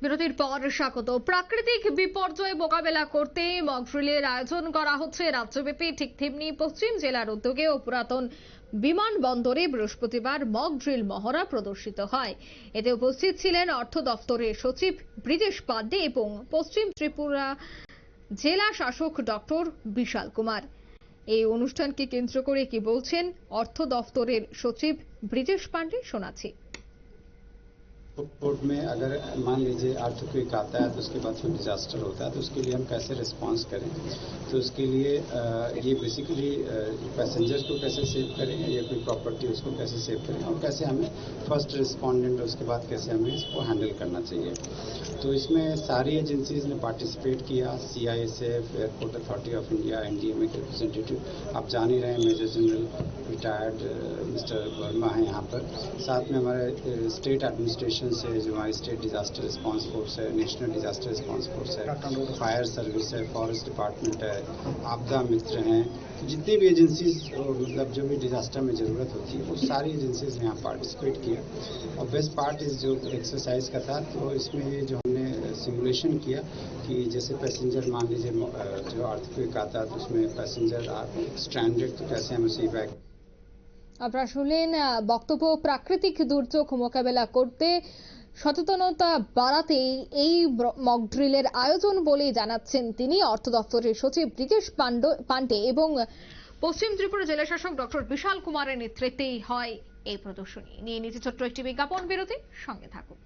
বিরতির পর স্বাগত। প্রাকৃতিক বিপর্যয় মোকাবেলা করতে মক ড্রিলের আয়োজন করা হচ্ছে রাজ্যব্যাপী। ঠিক তেমনি পশ্চিম জেলার উদ্যোগে ও পুরাতন বিমানবন্দরে বৃহস্পতিবার মক ড্রিল মহড়া প্রদর্শিত হয়। এতে উপস্থিত ছিলেন অর্থ দফতরের সচিব ব্রিজেশ পান্ডে এবং পশ্চিম ত্রিপুরা জেলা শাসক ডক্টর বিশাল কুমার। এই অনুষ্ঠানকে কেন্দ্র করে কি বলছেন অর্থ দফতরের সচিব ব্রিজেশ পান্ডে, শোনাচ্ছি। कोर्ट में अगर मान लीजिए अर्थक्वेक आता है तो उसके बाद कोई डिजास्टर होता है तो उसके लिए हम कैसे रिस्पांस करें, तो उसके लिए ये बेसिकली पैसेंजर्स को कैसे सेव करें या कोई प्रॉपर्टी उसको कैसे सेव करें और कैसे हमें फर्स्ट रिस्पॉन्डेंट उसके बाद कैसे हमें इसको हैंडल करना चाहिए। तो इसमें सारी एजेंसीज ने पार्टिसिपेट किया। CISF, airport authority of India, NDMA के रिप्रेजेंटेटिव, आप जान ही रहे हैं major general retired mister Verma हैं यहाँ पर। साथ में हमारे स्टेट एडमिनिस्ट्रेशन से जो हमारी स्टेट डिजास्टर रिस्पांस फोर्स है, नेशनल डिजास्टर रिस्पांस फोर्स है, फायर सर्विस है, फॉरेस्ट डिपार्टमेंट है, आपदा मित्र हैं, जितनी भी एजेंसीज मतलब जो भी डिजास्टर में ज़रूरत होती है वो सारी एजेंसीज ने यहाँ पार्टिसिपेट किया। और बेस्ट पार्ट इस जो एक्सरसाइज का था तो इसमें ये जो हमने सिमुलेशन किया कि जैसे पैसेंजर मान लीजिए जो अर्थक्वेक आता है तो उसमें पैसेंजर आर स्ट्रैंडेड तो कैसे हम उसे इवैक्यूएट। আপনারা শুনলেন বক্তব্য। প্রাকৃতিক দুর্যোগ মোকাবেলা করতে সচেতনতা বাড়াতে এই মক ড্রিলের আয়োজন বলে জানাচ্ছেন তিনি। অর্থ দপ্তরের সচিব ব্রিজেশ পান্ডে এবং পশ্চিম ত্রিপুরা জেলা শাসক ডক্টর বিশাল কুমারের নেতৃত্বেই হয় এই প্রদর্শনী। নিয়ে নিচ্ছে ছোট্ট একটি বিজ্ঞাপন বিরতি, সঙ্গে থাকুন।